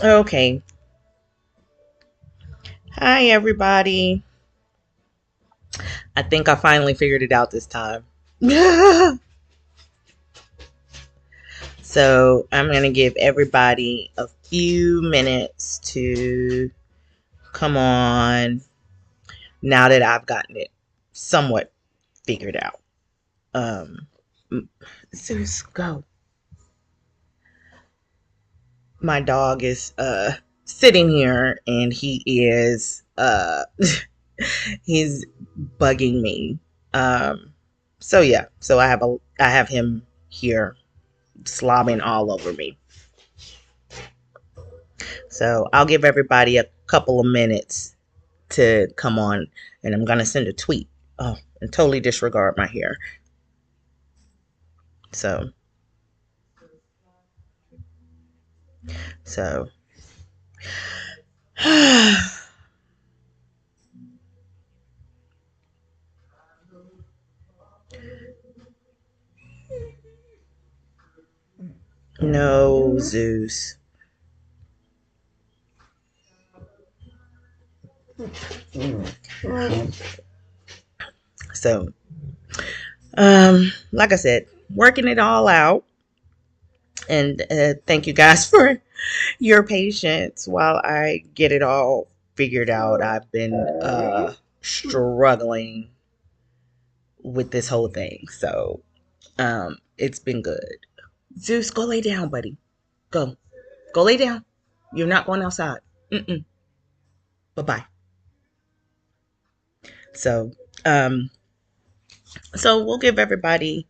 Okay. Hi, everybody. I think I finally figured it out this time. So I'm going to give everybody a few minutes to come on now that I've gotten it somewhat figured out. Um, Zeus, go. My dog is sitting here and he is he's bugging me. Um, so yeah, so I have him here slobbing all over me. So I'll give everybody a couple of minutes to come on, and I'm gonna send a tweet. Oh, and totally disregard my hair. So so no, Zeus. So like I said, working it all out, and thank you guys for your patience while I get it all figured out. I've been struggling with this whole thing. So it's been good. Zeus, go lay down, buddy. Go. Go lay down. You're not going outside. Mm-mm. Bye-bye. So um so we'll give everybody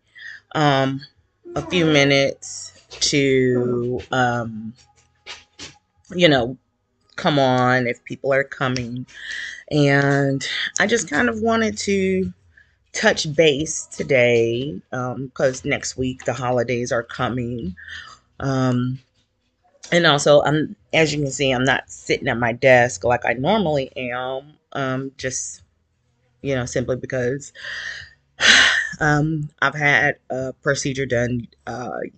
um a few minutes to you know come on if people are coming. And I just kind of wanted to touch base today because next week the holidays are coming. Um, and also, as you can see, I'm not sitting at my desk like I normally am. Just simply because I've had a procedure done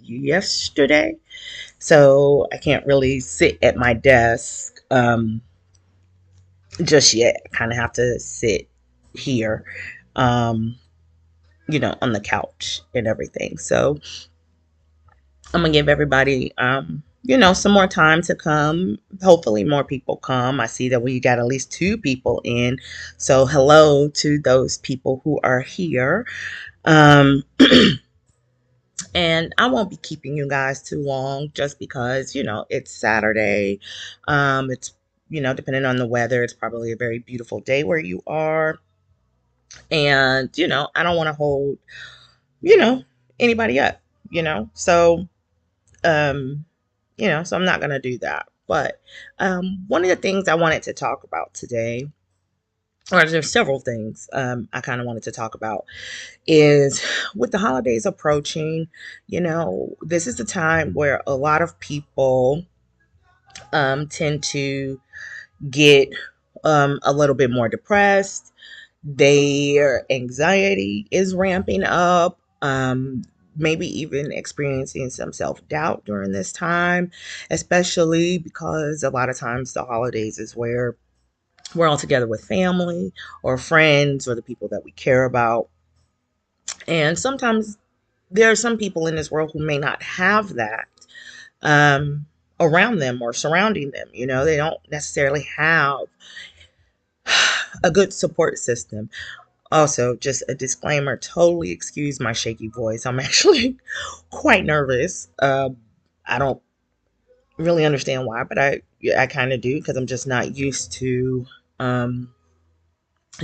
yesterday, so I can't really sit at my desk just yet. I kind of have to sit here. Um, on the couch and everything. So I'm gonna give everybody, some more time to come. Hopefully, more people come. I see that we got at least two people in. So hello to those people who are here. Um, and I won't be keeping you guys too long, just because it's Saturday. It's depending on the weather, it's probably a very beautiful day where you are, and I don't want to hold you know anybody up. So um so I'm not going to do that. But one of the things I wanted to talk about today, or there's several things I kind of wanted to talk about, is with the holidays approaching. This is the time where a lot of people tend to get a little bit more depressed. Their anxiety is ramping up. Maybe even experiencing some self doubt during this time, especially because a lot of times the holidays is where we're all together with family or friends or the people that we care about. And sometimes there are some people in this world who may not have that um, around them or surrounding them. They don't necessarily have a good support system. Also, just a disclaimer, totally excuse my shaky voice. I'm actually quite nervous. I don't really understand why, but I kind of do, because I'm just not used to um,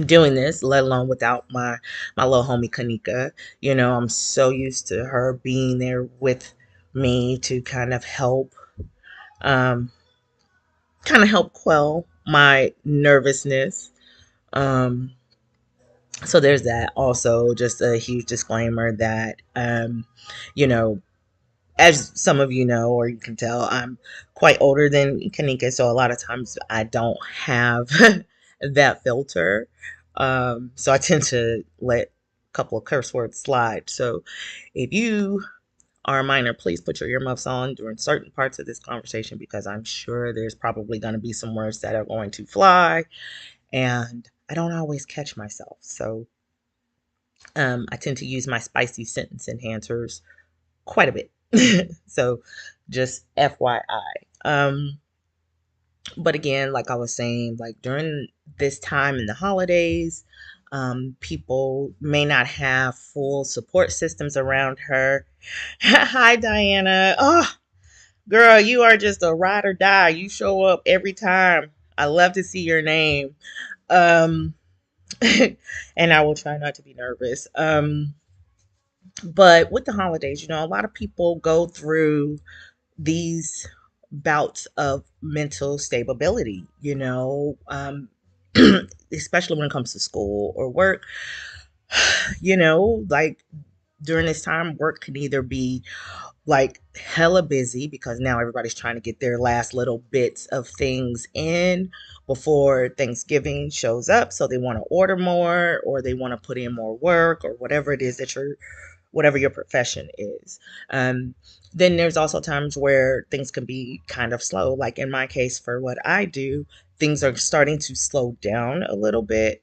doing this, let alone without my little homie Kanika. I'm so used to her being there with me to um, kind of help quell my nervousness. Um, so there's that. Also, just a huge disclaimer that you know as some of you know, or you can tell, I'm quite older than Kanika, so a lot of times I don't have that filter. So I tend to let a couple of curse words slide. So if you are a minor, please put your earmuffs on during certain parts of this conversation because I'm sure there's probably going to be some words that are going to fly, and I don't always catch myself. So I tend to use my spicy sentence enhancers quite a bit. So just FYI. But again, like I was saying, like during this time in the holidays, people may not have full support systems around her. Hi, Diana. Oh, girl, you are just a ride or die. You show up every time. I love to see your name. Um, and I will try not to be nervous. But with the holidays, a lot of people go through these bouts of mental stability, especially when it comes to school or work. Like during this time, work can either be like hella busy because now everybody's trying to get their last little bits of things in before Thanksgiving shows up. So they want to order more or they want to put in more work or whatever it is that whatever your profession is. Um, then there's also times where things can be kind of slow. Like in my case, for what I do, things are starting to slow down a little bit.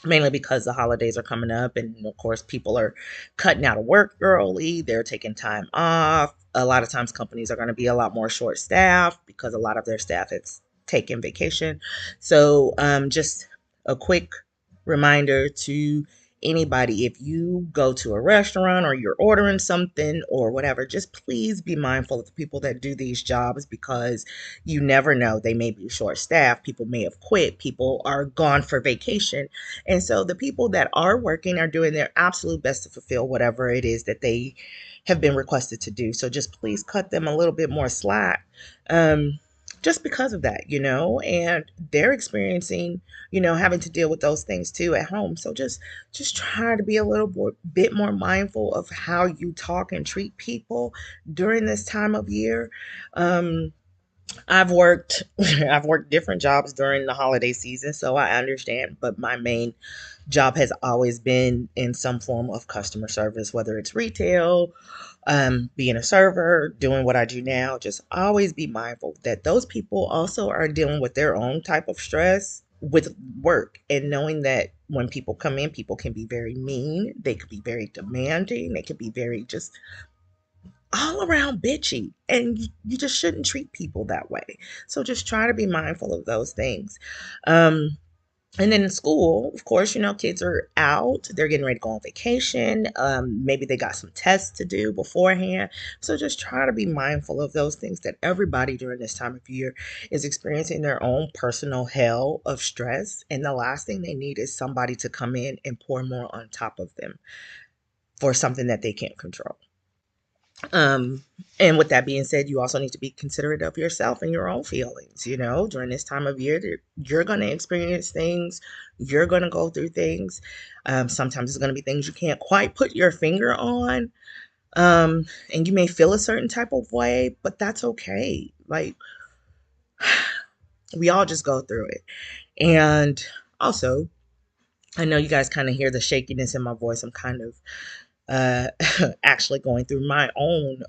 Mainly because the holidays are coming up, and of course, people are cutting out of work early, they're taking time off. A lot of times, companies are going to be a lot more short staffed because a lot of their staff is taking vacation. So, just a quick reminder to anybody, if you go to a restaurant or you're ordering something or whatever, just please be mindful of the people that do these jobs because you never know. They may be short staffed, people may have quit, people are gone for vacation, and so the people that are working are doing their absolute best to fulfill whatever it is that they have been requested to do. So just please cut them a little bit more slack. Just because of that, and they're experiencing, having to deal with those things too at home. So just try to be a little bit more mindful of how you talk and treat people during this time of year. Um, I've worked I've worked different jobs during the holiday season, so I understand, but my main job has always been in some form of customer service, whether it's retail, being a server, doing what I do now. Just always be mindful that those people also are dealing with their own type of stress with work, and knowing that when people come in, people can be very mean, they could be very demanding, they could be very just all around bitchy, and you just shouldn't treat people that way. So just try to be mindful of those things. um and then in school, of course, kids are out, they're getting ready to go on vacation. Maybe they got some tests to do beforehand. So just try to be mindful of those things, that everybody during this time of year is experiencing their own personal hell of stress, and the last thing they need is somebody to come in and pour more on top of them for something that they can't control. Um, and with that being said, you also need to be considerate of yourself and your own feelings. During this time of year, you're going to experience things, you're going to go through things. Sometimes it's going to be things you can't quite put your finger on. And you may feel a certain type of way, but that's okay. Like, we all just go through it. And also, I know you guys kind of hear the shakiness in my voice. I'm kind of actually going through my own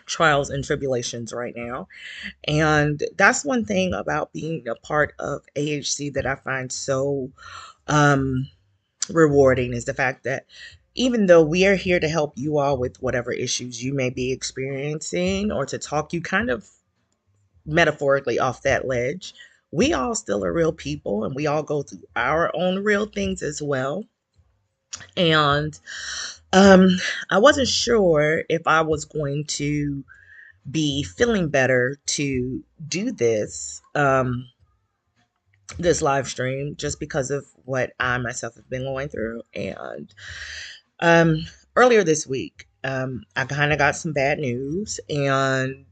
trials and tribulations right now. And that's one thing about being a part of AHC that I find so um, rewarding, is the fact that even though we are here to help you all with whatever issues you may be experiencing, or to talk you kind of metaphorically off that ledge, we all still are real people and we all go through our own real things as well. And um, I wasn't sure if I was going to be feeling better to do this live stream, just because of what I myself have been going through. And um earlier this week, I kind of got some bad news. And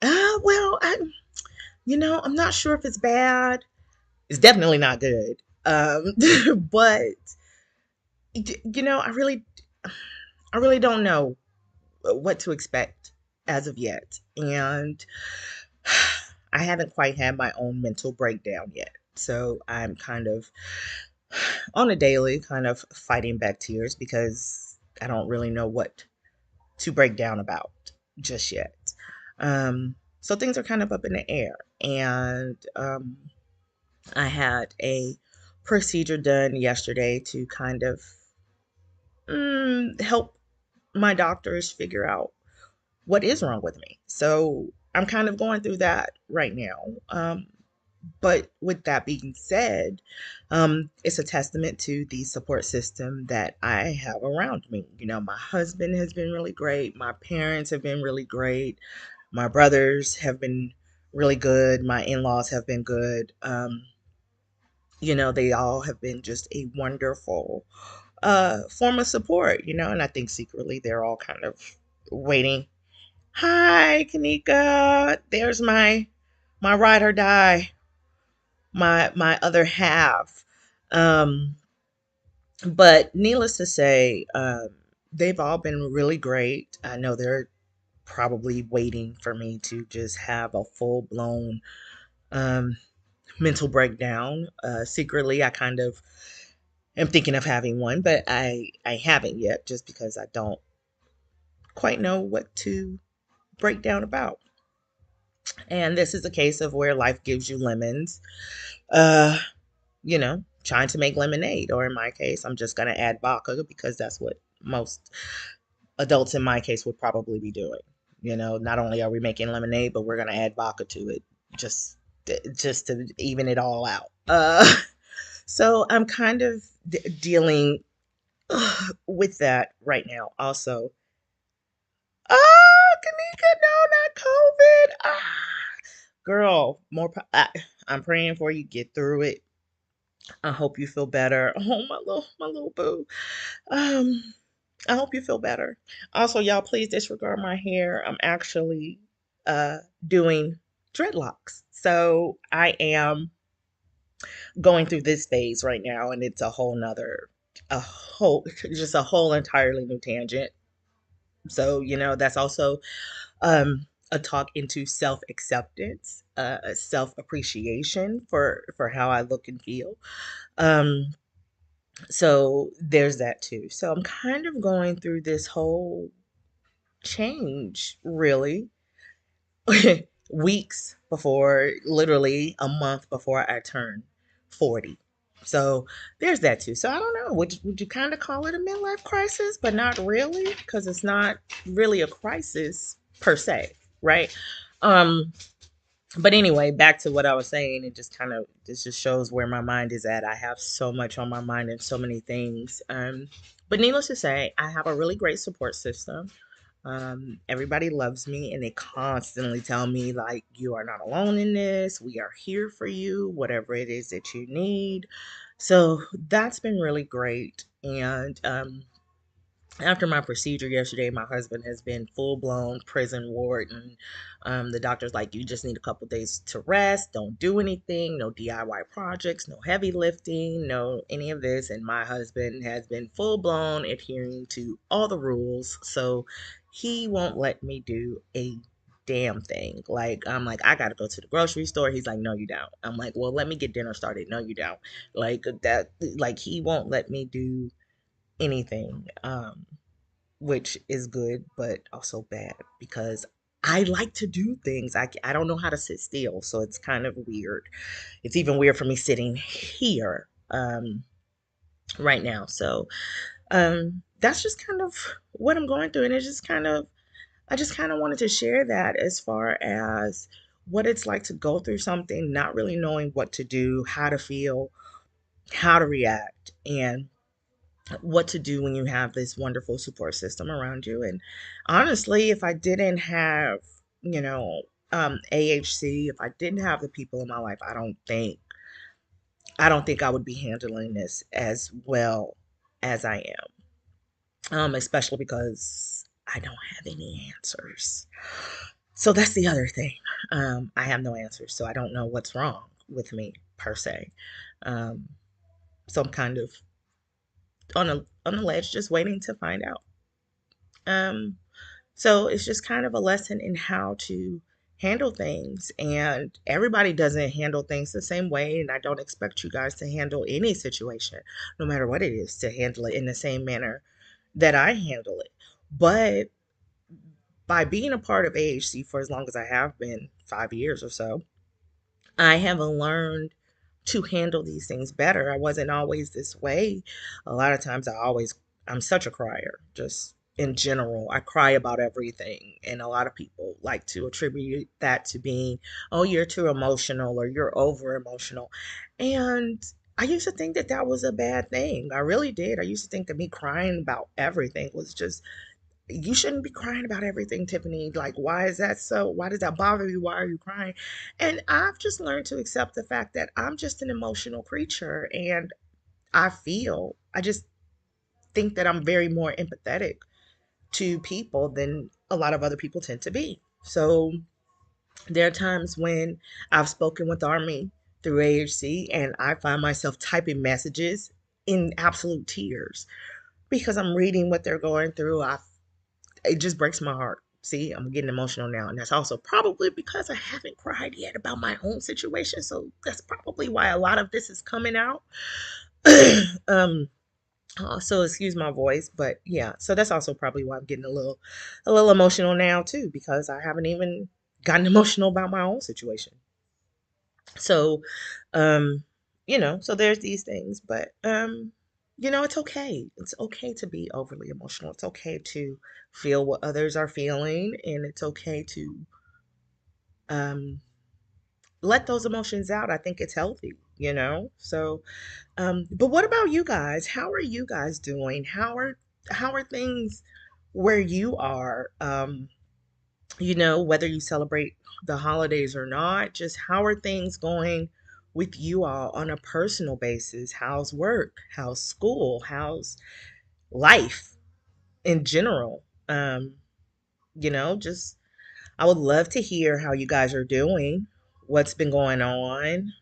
well, I'm not sure if it's bad. It's definitely not good. But I really don't know what to expect as of yet. And I haven't quite had my own mental breakdown yet. So I'm kind of on a daily kind of fighting back tears because I don't really know what to break down about just yet. So things are kind of up in the air. And I had a procedure done yesterday to kind of help my doctors figure out what is wrong with me. So I'm kind of going through that right now. But with that being said, it's a testament to the support system that I have around me. You know, my husband has been really great. My parents have been really great. My brothers have been really good. My in laws have been good. You know, they all have been just a wonderful form of support, you know, and I think secretly they're all kind of waiting. Hi, Kanika. There's my ride or die, my other half. Um, but needless to say, they've all been really great. I know they're probably waiting for me to just have a full blown um, mental breakdown. Secretly, I kind of am thinking of having one, but I haven't yet, just because I don't quite know what to break down about. And this is a case of where life gives you lemons. Uh, trying to make lemonade, or in my case, I'm just gonna add vodka because that's what most adults in my case would probably be doing. You know, not only are we making lemonade, but we're gonna add vodka to it just just to even it all out. So I'm kind of dealing with that right now. Also, Kanika, no, not COVID. Girl, I'm praying for you. Get through it. I hope you feel better. Oh, my little boo. Um, I hope you feel better. Also, y'all, please disregard my hair. I'm actually uh doing dreadlocks. So I am going through this phase right now, and it's a whole entirely new tangent. So, you know, that's also a talk into self-acceptance, self-appreciation for how I look and feel. Um, so there's that too. So I'm kind of going through this whole change, really, weeks before, literally a month before I turn 40. So there's that too. So I don't know. Would you kind of call it a midlife crisis, but not really, because it's not really a crisis per se, right? Um, but anyway, back to what I was saying, it just kind of this just shows where my mind is at. I have so much on my mind and so many things. But needless to say, I have a really great support system. Everybody loves me, and they constantly tell me, like, you are not alone in this. We are here for you, whatever it is that you need. So that's been really great. And after my procedure yesterday, my husband has been full blown prison warden. The doctor's like, you just need a couple days to rest. Don't do anything. No DIY projects. No heavy lifting. No any of this. And my husband has been full blown adhering to all the rules. So he won't let me do a damn thing. Like, I'm like, I gotta go to the grocery store. He's like, no, you don't. I'm like, well, let me get dinner started. No, you don't. Like that. Like, he won't let me do anything. Which is good, but also bad because I like to do things. I don't know how to sit still, so it's kind of weird. It's even weird for me sitting here right now. So that's just kind of what I'm going through, and it's just kind of I just kind of wanted to share that as far as what it's like to go through something, not really knowing what to do, how to feel, how to react, and what to do when you have this wonderful support system around you. And honestly, if I didn't have, you know, AHC, if I didn't have the people in my life, I don't think I would be handling this as well as I am. Especially because I don't have any answers. So that's the other thing. I have no answers, so I don't know what's wrong with me per se. Um, so I'm kind of on a ledge, just waiting to find out. Um, so it's just kind of a lesson in how to handle things. And everybody doesn't handle things the same way. And I don't expect you guys to handle any situation, no matter what it is, to handle it in the same manner that I handle it. But by being a part of AHC for as long as I have been, 5 years or so, I have learned to handle these things better. I wasn't always this way. A lot of times I'm such a crier, just in general. I cry about everything. And a lot of people like to attribute that to being, oh, you're too emotional or you're over emotional. And I used to think that that was a bad thing. I really did. I used to think that me crying about everything was just, you shouldn't be crying about everything, Tiffany. Like, why is that so? Why does that bother you? Why are you crying? And I've just learned to accept the fact that I'm just an emotional creature and I just think that I'm very more empathetic to people than a lot of other people tend to be. So there are times when I've spoken with Army through AHC and I find myself typing messages in absolute tears because I'm reading what they're going through. It just breaks my heart. See, I'm getting emotional now, and that's also probably because I haven't cried yet about my own situation. So that's probably why a lot of this is coming out. um, so excuse my voice, but yeah, so that's also probably why I'm getting a little emotional now too, because I haven't even gotten emotional about my own situation. So, um, so there's these things, but it's okay. It's okay to be overly emotional. It's okay to feel what others are feeling, and it's okay to um let those emotions out. I think it's healthy. So, but what about you guys? How are you guys doing? How are things where you are? Whether you celebrate the holidays or not, just how are things going with you all on a personal basis? How's work? How's school? How's life in general? Just I would love to hear how you guys are doing, what's been going on.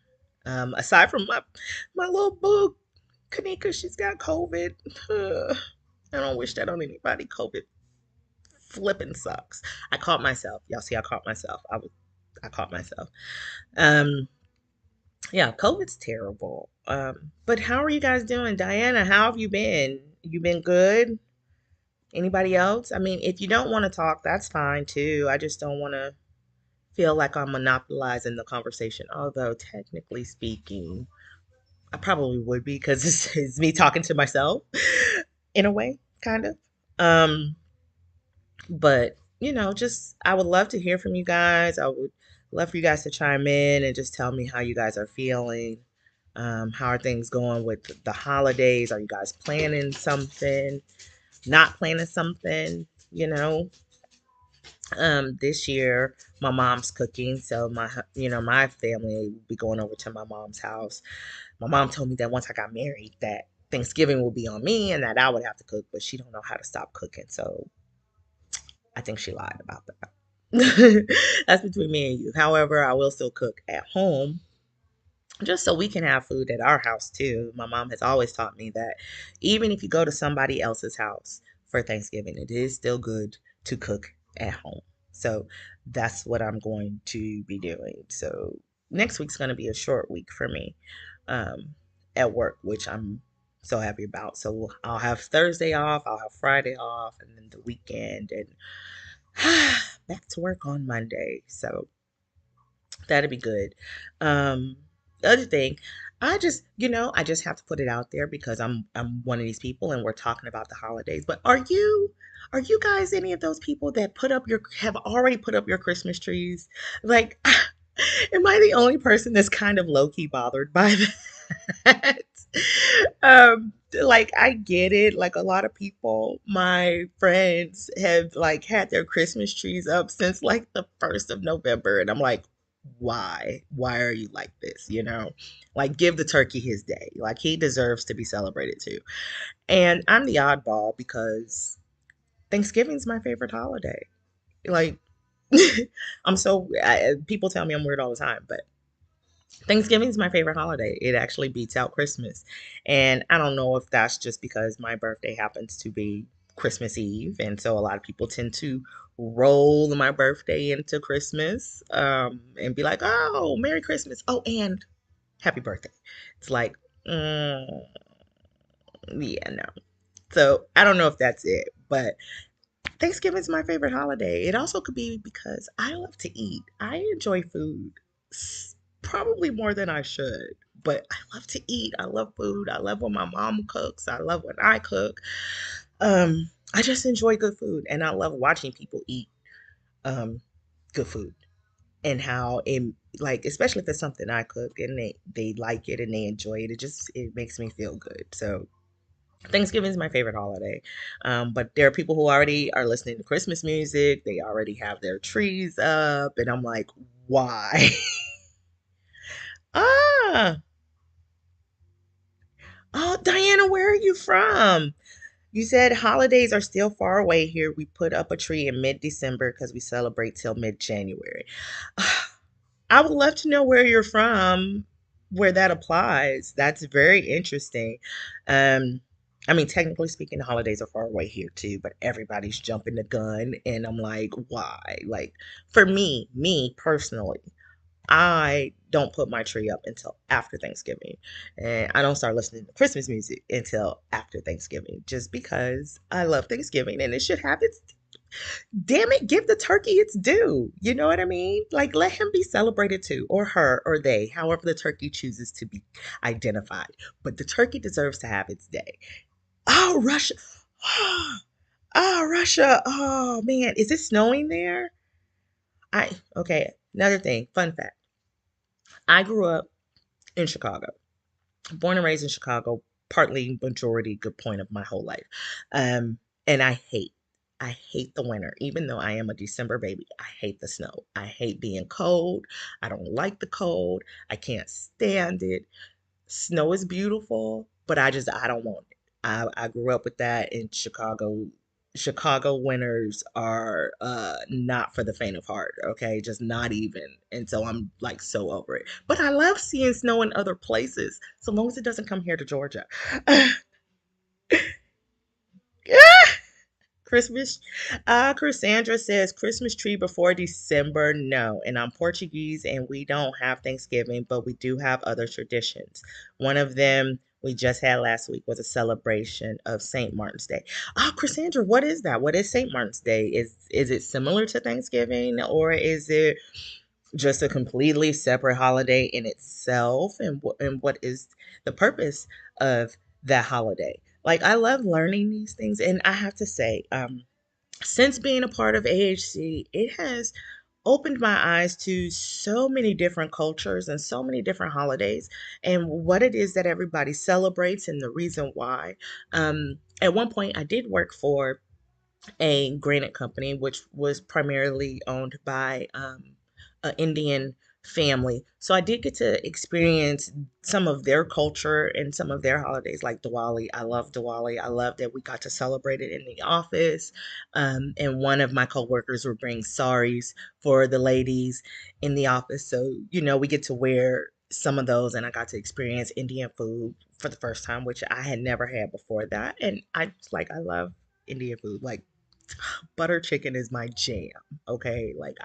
Aside from my little boo, Kanika, she's got COVID. I don't wish that on anybody. COVID flipping sucks. I caught myself. Y'all see, I caught myself. I caught myself. Um, yeah, COVID's terrible. But how are you guys doing? Diana, how have you been? You been good? Anybody else? I mean, if you don't want to talk, that's fine too. I just don't want to feel like I'm monopolizing the conversation. Although technically speaking, I probably would be because this is me talking to myself in a way, kind of. Um, But, just I would love to hear from you guys. I would love for you guys to chime in and just tell me how you guys are feeling. How are things going with the holidays? Are you guys planning something? Not planning something? This year my mom's cooking, so my family will be going over to my mom's house. My mom told me that once I got married, that Thanksgiving will be on me and that I would have to cook, but she don't know how to stop cooking. So I think she lied about that. That's between me and you. However, I will still cook at home just so we can have food at our house too. My mom has always taught me that even if you go to somebody else's house for Thanksgiving, it is still good to cook at home. So that's what I'm going to be doing. So next week's going to be a short week for me um, at work, which I'm so happy about. So I'll have Thursday off, I'll have Friday off, and then the weekend, and back to work on Monday. So that'd be good. The other thing, I just have to put it out there because I'm one of these people and we're talking about the holidays. But are you guys any of those people that have already put up your Christmas trees? Like, am I the only person that's kind of low key bothered by that? Like I get it. Like a lot of people, my friends have like had their Christmas trees up since like the 1st of November. And I'm like, why? Why are you like this? Like give the turkey his day. Like he deserves to be celebrated too. And I'm the oddball because Thanksgiving's my favorite holiday. Like, people tell me I'm weird all the time, but Thanksgiving is my favorite holiday. It actually beats out Christmas. And I don't know if that's just because my birthday happens to be Christmas Eve. And so a lot of people tend to roll my birthday into Christmas and be like, oh, Merry Christmas. Oh, and happy birthday. It's like, mm, yeah, no. So I don't know if that's it, but Thanksgiving is my favorite holiday. It also could be because I love to eat. I enjoy food probably more than I should, but I love to eat. I love food. I love when my mom cooks. I love when I cook. I just enjoy good food, and I love watching people eat um, good food and how it, like, especially if it's something I cook and they like it and they enjoy it. It makes me feel good. So Thanksgiving is my favorite holiday. But there are people who already are listening to Christmas music. They already have their trees up, and I'm like, why? ah, oh, Diana, where are you from? You said holidays are still far away here. We put up a tree in mid-December because we celebrate till mid-January. I would love to know where you're from, where that applies. That's very interesting. Um, I mean, technically speaking, the holidays are far away here too, but everybody's jumping the gun, and I'm like, why? Like, for me personally, I don't put my tree up until after Thanksgiving, and I don't start listening to Christmas music until after Thanksgiving, just because I love Thanksgiving and it should have its damn it, give the turkey its due. You know what I mean? Like, let him be celebrated too, or her, or they, however the turkey chooses to be identified. But the turkey deserves to have its day. Oh, Russia. Oh, Russia. Oh, man. Is it snowing there? Okay. Another thing, fun fact. I grew up in Chicago, born and raised in Chicago, partly majority good point of my whole life. And I hate the winter. Even though I am a December baby, I hate the snow. I hate being cold. I don't like the cold. I can't stand it. Snow is beautiful, but I don't want it. I grew up with that in Chicago. Chicago winters are not for the faint of heart, okay? Just not even. And so I'm like so over it. But I love seeing snow in other places, so long as it doesn't come here to Georgia. Christmas. Cassandra says Christmas tree before December. No, and I'm Portuguese, and we don't have Thanksgiving, but we do have other traditions. One of them we just had last week was a celebration of Saint Martin's Day. Cassandra, what is that? What is Saint Martin's Day? Is it similar to Thanksgiving, or is it just a completely separate holiday in itself? And what is the purpose of that holiday? Like, I love learning these things, and I have to say, since being a part of AHC, it has opened my eyes to so many different cultures and so many different holidays and what it is that everybody celebrates and the reason why. At one point, I did work for a granite company, which was primarily owned by an Indian family. So I did get to experience some of their culture and some of their holidays, like Diwali. I love Diwali. I love that we got to celebrate it in the office. And one of my coworkers would bring saris for the ladies in the office. So, we get to wear some of those, and I got to experience Indian food for the first time, which I had never had before that. And I love Indian food. Like, butter chicken is my jam. Okay, like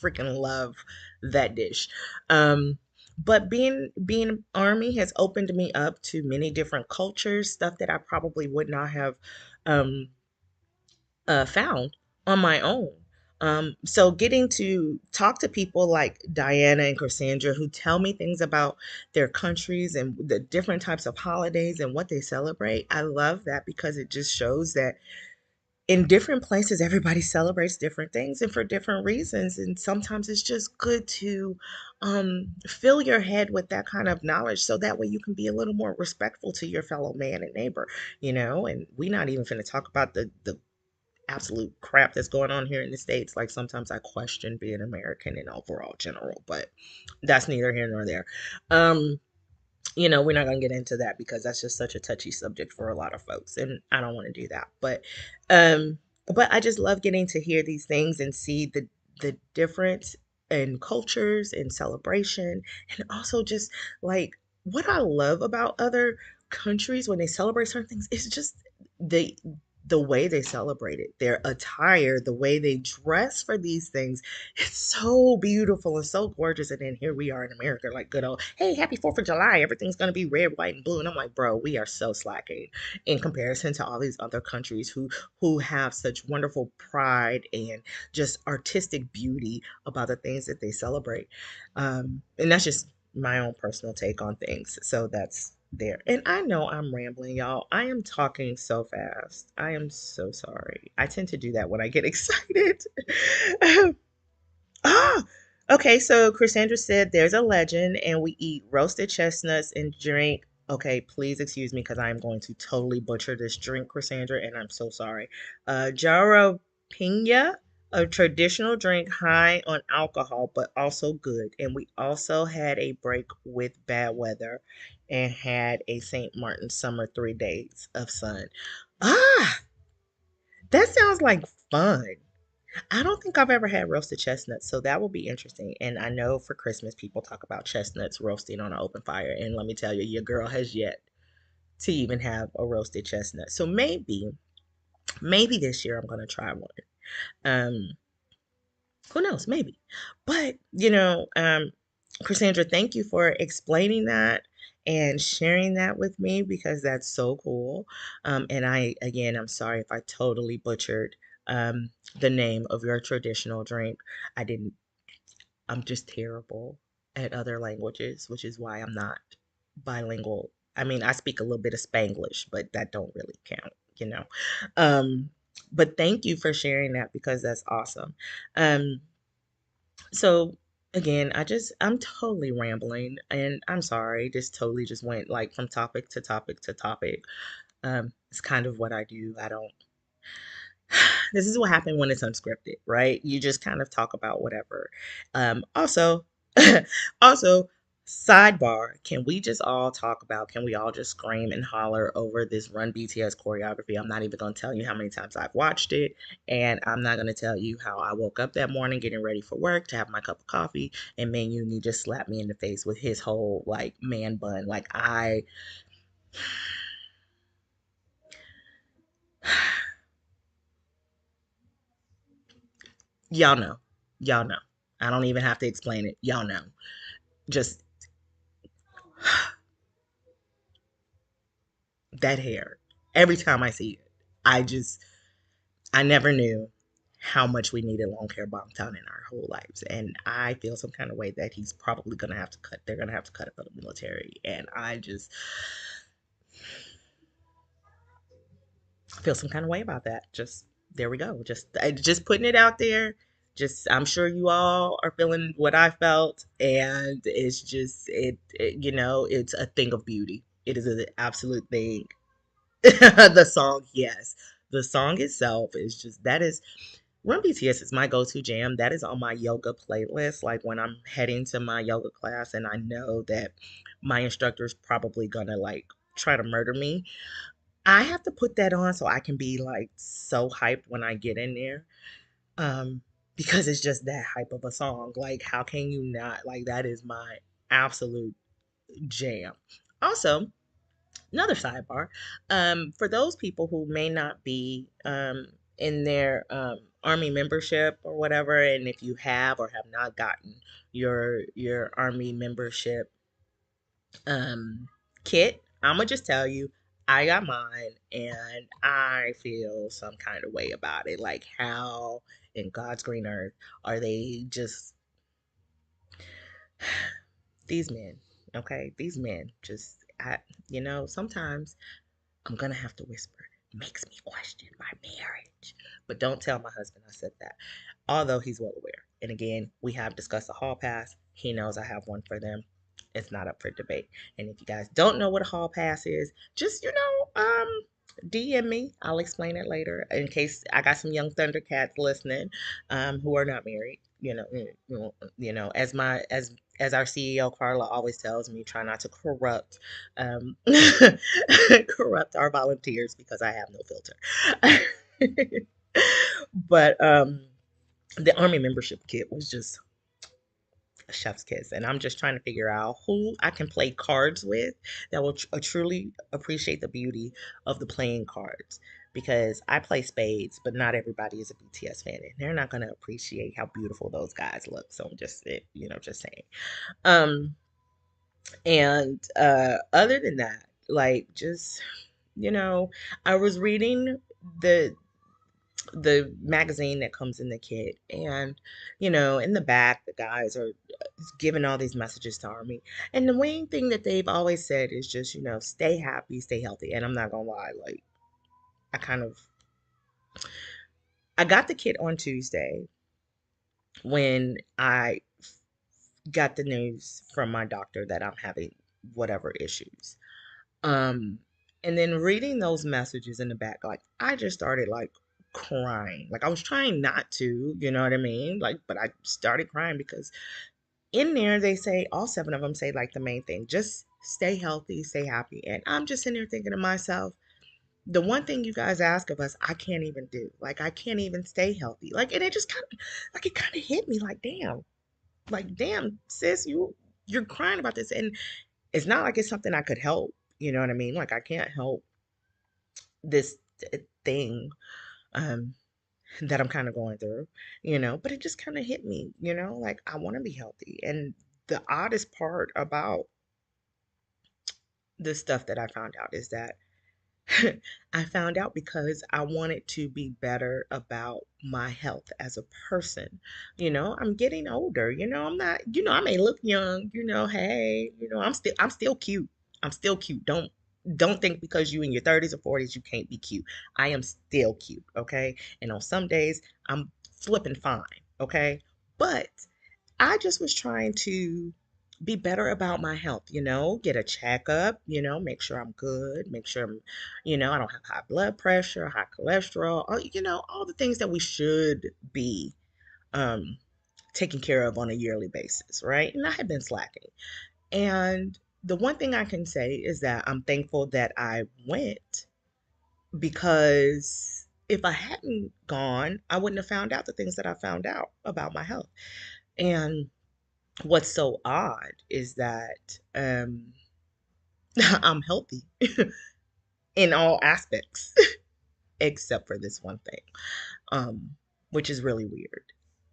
freaking love that dish. But being army has opened me up to many different cultures, stuff that I probably would not have um, found on my own. So getting to talk to people like Diana and Cassandra who tell me things about their countries and the different types of holidays and what they celebrate, I love that because it just shows that in different places everybody celebrates different things and for different reasons, and sometimes it's just good to fill your head with that kind of knowledge so that way you can be a little more respectful to your fellow man and neighbor. And we're not even going to talk about the absolute crap that's going on here in the States. Like, sometimes I question being American in overall general, but that's neither here nor there. We're not going to get into that because that's just such a touchy subject for a lot of folks, and I don't want to do that. Um, but I just love getting to hear these things and see the difference in cultures and celebration, and also just like what I love about other countries when they celebrate certain things is just the the way they celebrate it, their attire, the way they dress for these things, it's so beautiful and so gorgeous. And then here we are in America, like good old, hey, happy 4th of July. Everything's going to be red, white, and blue. And I'm like, bro, we are so slacking in comparison to all these other countries who have such wonderful pride and just artistic beauty about the things that they celebrate. And that's just my own personal take on things. So that's there. And I know I'm rambling, y'all. I am talking so fast. I am so sorry. I tend to do that when I get excited. Ah, okay. So Cassandra said there's a legend, and we eat roasted chestnuts and drink. Okay, please excuse me because I am going to totally butcher this drink, Cassandra, and I'm so sorry. Jarro Pina, a traditional drink high on alcohol but also good. And we also had a break with bad weather and had a St. Martin summer 3 days of sun. Ah, that sounds like fun. I don't think I've ever had roasted chestnuts, so that will be interesting. And I know for Christmas, people talk about chestnuts roasting on an open fire. And let me tell you, your girl has yet to even have a roasted chestnut. So maybe this year I'm going to try one. Um, who knows? Maybe. But, Cassandra, thank you for explaining that and sharing that with me because that's so cool. And again, I'm sorry if I totally butchered um, the name of your traditional drink. I didn't, I'm just terrible at other languages, which is why I'm not bilingual. I mean, I speak a little bit of Spanglish, but that don't really count, you know. Um, but thank you for sharing that because that's awesome. Um, so again, I'm totally rambling and I'm sorry. This totally just went like from topic to topic to topic. It's kind of what I do. I don't This is what happened when it's unscripted, right? You just kind of talk about whatever. Also, also, sidebar, can we just all talk about, can we all just scream and holler over this Run BTS choreography? I'm not even going to tell you how many times I've watched it, and I'm not going to tell you how I woke up that morning getting ready for work to have my cup of coffee, and Mayuni just slapped me in the face with his whole like man bun. Like y'all know, y'all know. I don't even have to explain it. Y'all know. Just that hair. Every time I see it, I just, I never knew how much we needed long hair Bangtan in our whole lives. And I feel some kind of way that he's probably going to have to cut, they're going to have to cut it for the military. And I just feel some kind of way about that. Just, there we go. Just putting it out there. Just, I'm sure you all are feeling what I felt. And it's just, it's a thing of beauty. It is an absolute thing. The song, yes. The song itself is just that is Run BTS is my go-to jam. That is on my yoga playlist. Like when I'm heading to my yoga class and I know that my instructor's probably gonna like try to murder me. I have to put that on so I can be like so hyped when I get in there. Um, because it's just that hype of a song. Like how can you not? Like that is my absolute jam. Also, another sidebar, for those people who may not be in their army membership or whatever, and if you have or have not gotten your army membership um, kit, I'm gonna just tell you, I got mine, and I feel some kind of way about it. Like how in God's green earth are they just these men? Okay, these men just sometimes I'm gonna have to whisper. Makes me question my marriage. But don't tell my husband I said that. Although he's well aware. And again, we have discussed a hall pass. He knows I have one for them. It's not up for debate. And if you guys don't know what a hall pass is, just DM me. I'll explain it later in case I got some young Thundercats listening, who are not married. As our CEO Carla always tells me, try not to um, corrupt our volunteers because I have no filter. But the Army membership kit was just a chef's kiss, and I'm just trying to figure out who I can play cards with that will truly appreciate the beauty of the playing cards. because I play spades, but not everybody is a BTS fan, and they're not gonna appreciate how beautiful those guys look. So I'm just, just saying. Um, and other than that, like, just, you know, I was reading the the magazine that comes in the kit, and in the back the guys are giving all these messages to Army, and the main thing that they've always said is just, stay happy, stay healthy. And I'm not gonna lie, like, I kind of I got the kit on Tuesday when I got the news from my doctor that I'm having whatever issues. Um, and then reading those messages in the back, like, I just started like crying. Like, I was trying not to, you know what I mean? Like, but I started crying because in there they say, all seven of them say, like, the main thing, just stay healthy, stay happy. And I'm just sitting there thinking to myself, the one thing you guys ask of us, I can't even do. Like, I can't even stay healthy. Like, and it just kind of, like, it kind of hit me like, damn, sis, you're crying about this. And it's not like it's something I could help. You know what I mean? Like, I can't help this thing um that I'm kind of going through, but it just kind of hit me, like, I want to be healthy. And the oddest part about the stuff that I found out is that I found out because I wanted to be better about my health as a person. I'm getting older. I'm not, I may look young, hey, I'm still cute. I'm still cute. Don't think because you in your 30s or 40s you can't be cute. I am still cute, okay? And on some days I'm flipping fine, okay? But I just was trying to be better about my health, get a checkup, make sure I'm good, make sure I don't have high blood pressure, high cholesterol, all the things that we should be um, taking care of on a yearly basis, right? And I had been slacking. And the one thing I can say is that I'm thankful that I went, because if I hadn't gone, I wouldn't have found out the things that I found out about my health. And what's so odd is that I'm healthy in all aspects except for this one thing, um, which is really weird.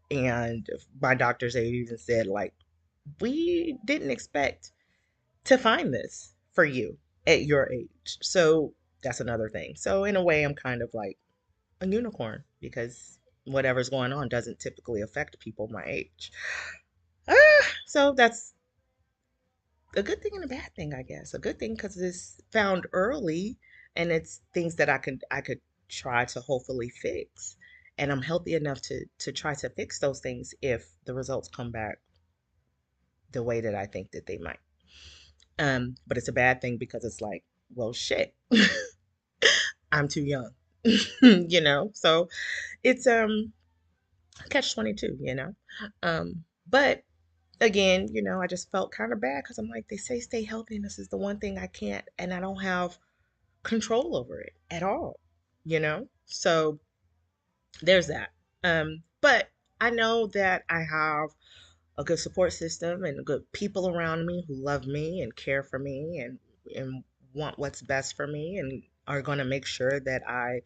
And my doctors, they even said, like, we didn't expect to find this for you at your age. So that's another thing. So in a way, I'm kind of like a unicorn because whatever's going on doesn't typically affect people my age. So that's a good thing and a bad thing, I guess. A good thing because it's found early, and it's things that I could try to hopefully fix. And I'm healthy enough to try to fix those things if the results come back the way that I think that they might. But it's a bad thing because it's like, well, shit, I'm too young, So it's catch 22, But again, I just felt kind of bad because I'm like, they say stay healthy, and this is the one thing I can't, and I don't have control over it at all, So there's that. But I know that I have a good support system and good people around me who love me and care for me and want what's best for me and are going to make sure that I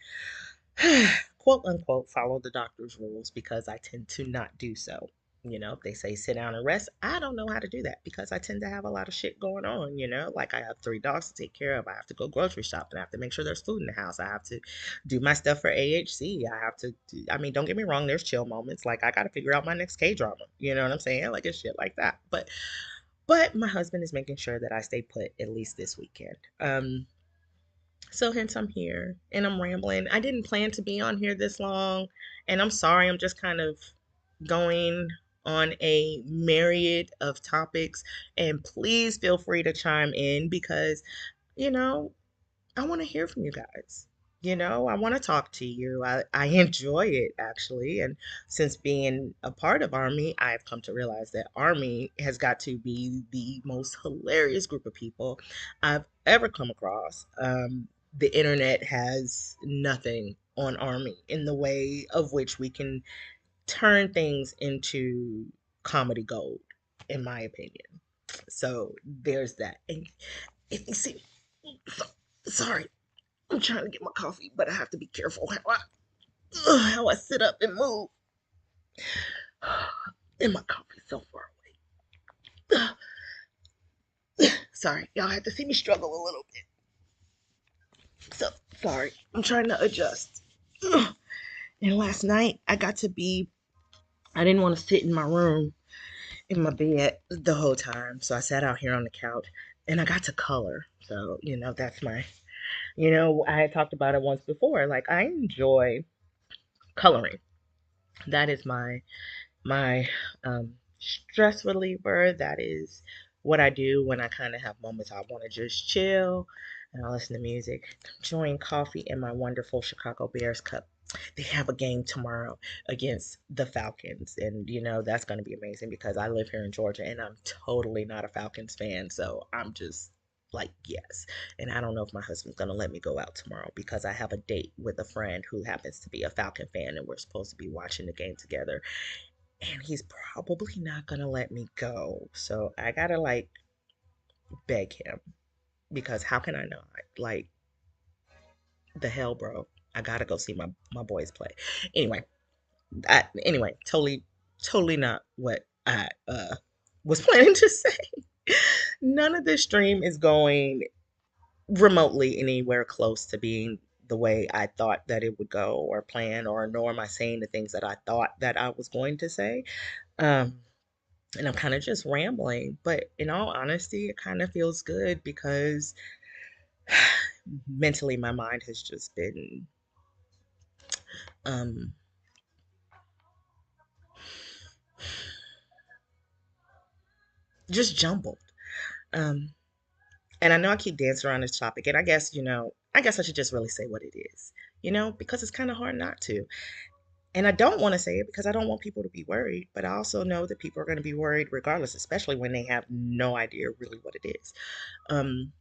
quote unquote follow the doctor's rules, because I tend to not do so. If they say sit down and rest, I don't know how to do that because I tend to have a lot of shit going on, like, I have three dogs to take care of. I have to go grocery shopping. I have to make sure there's food in the house. I have to do my stuff for AHC. I have to do, I mean, don't get me wrong, there's chill moments. Like, I got to figure out my next K drama. You know what I'm saying? Like, it's shit like that. But my husband is making sure that I stay put at least this weekend. So hence I'm here and I'm rambling. I didn't plan to be on here this long, and I'm sorry. I'm just kind of going on a myriad of topics, and please feel free to chime in because, you know, I want to hear from you guys. I want to talk to you. I enjoy it actually. And since being a part of Army, I've come to realize that Army has got to be the most hilarious group of people I've ever come across. The internet has nothing on Army in the way of which we can turn things into comedy gold, in my opinion. So there's that. And if you see, sorry. I'm trying to get my coffee, but I have to be careful how I sit up and move. And my coffee's so far away. Sorry, y'all had to see me struggle a little bit. So sorry, I'm trying to adjust. And last night I didn't want to sit in my room in my bed the whole time. So I sat out here on the couch and I got to color. So, that's I had talked about it once before. Like, I enjoy coloring. That is my stress reliever. That is what I do when I kind of have moments I want to just chill and I listen to music, enjoying coffee in my wonderful Chicago Bears cup. They have a game tomorrow against the Falcons, and that's going to be amazing because I live here in Georgia and I'm totally not a Falcons fan, so I'm just like, yes. And I don't know if my husband's going to let me go out tomorrow because I have a date with a friend who happens to be a Falcon fan and we're supposed to be watching the game together, and he's probably not gonna let me go. So I gotta like beg him because how can I not? Like, the hell, bro. I gotta go see my boys play. Anyway, totally not what I was planning to say. None of this stream is going remotely anywhere close to being the way I thought that it would go or plan, or nor am I saying the things that I thought that I was going to say. Um, and I'm kind of just rambling, but in all honesty, it kind of feels good because mentally my mind has just been um just jumbled. Um and I know I keep dancing around this topic, and I guess I should just really say what it is, because it's kind of hard not to. And I don't want to say it because I don't want people to be worried, but I also know that people are going to be worried regardless, especially when they have no idea really what it is. Um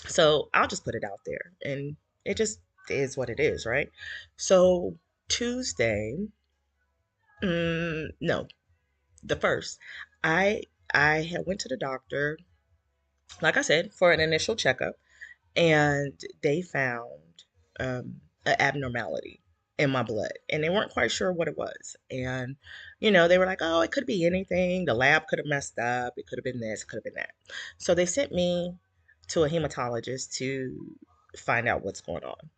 So I'll just put it out there, and it just is what it is, right? So Tuesday, no, the first, I I had went to the doctor, like I said, for an initial checkup, and they found an abnormality in my blood, and they weren't quite sure what it was. And they were like, "Oh, it could be anything. The lab could have messed up. It could have been this. It could have been that." So they sent me to a hematologist to find out what's going on.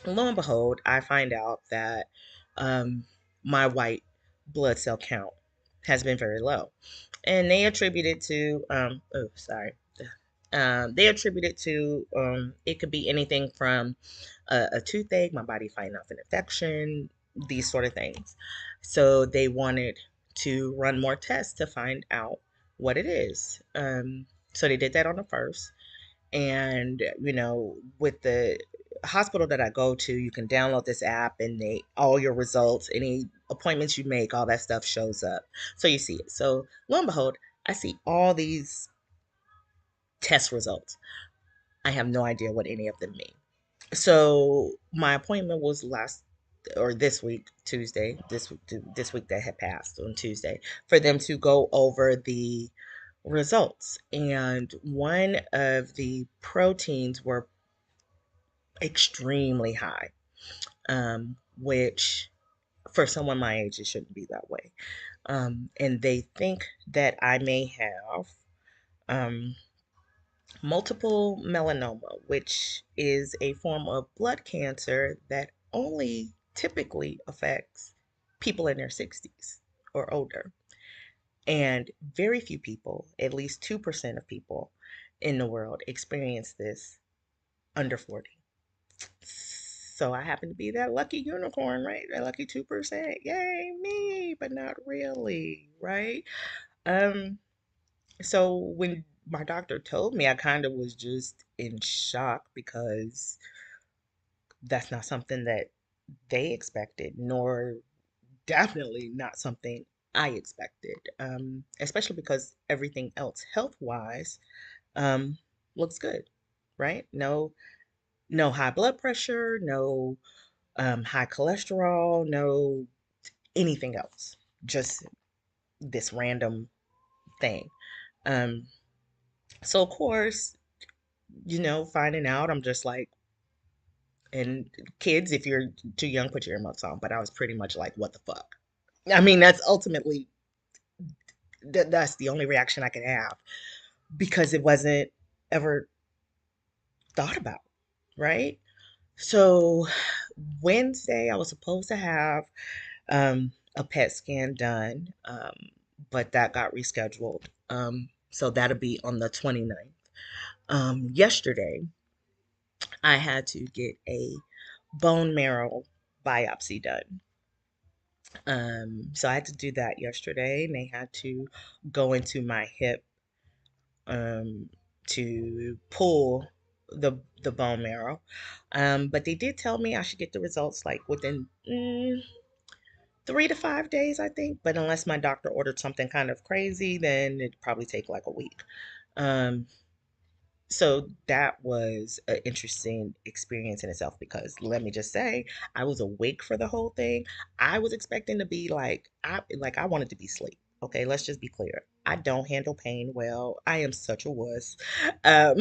Lo and behold, I find out that um, my white blood cell count has been very low, and they attribute it to oh, sorry. They attribute it to it could be anything from a toothache, my body fighting off an infection, these sort of things. So they wanted to run more tests to find out what it is. So they did that on the first. And with the hospital that I go to, you can download this app, and they all your results, any appointments you make, all that stuff shows up, so you see it. So lo and behold, I see all these test results. I have no idea what any of them mean. So my appointment was last or this week, Tuesday, this week that had passed on Tuesday, for them to go over the results. And one of the proteins were extremely high, which for someone my age, it shouldn't be that way. And they think that I may have um, multiple melanoma, which is a form of blood cancer that only typically affects people in their 60s or older. And very few people, at least 2% of people in the world, experience this under 40. So I happen to be that lucky unicorn, right? That lucky 2%. Yay, me, but not really, right? Um, so when my doctor told me, I kind of was just in shock because that's not something that they expected, nor definitely not something I expected. Especially because everything else health-wise um looks good, right? No high blood pressure, no high cholesterol, no anything else. Just this random thing. Um, so of course, finding out, I'm just like, And kids, if you're too young, put your earmuffs on. But I was pretty much like, what the fuck? I mean, that's ultimately that's the only reaction I could have because it wasn't ever thought about, right? So Wednesday, I was supposed to have a PET scan done, but that got rescheduled. So that'll be on the 29th. Yesterday, I had to get a bone marrow biopsy done. So I had to do that yesterday, and they had to go into my hip um, to pull the bone marrow. But they did tell me I should get the results like within 3 to 5 days, I think. But unless my doctor ordered something kind of crazy, then it'd probably take like a week. Um, so that was an interesting experience in itself because let me just say, I was awake for the whole thing. I was expecting to be like I wanted to be asleep. Okay, let's just be clear. I don't handle pain well. I am such a wuss. Um,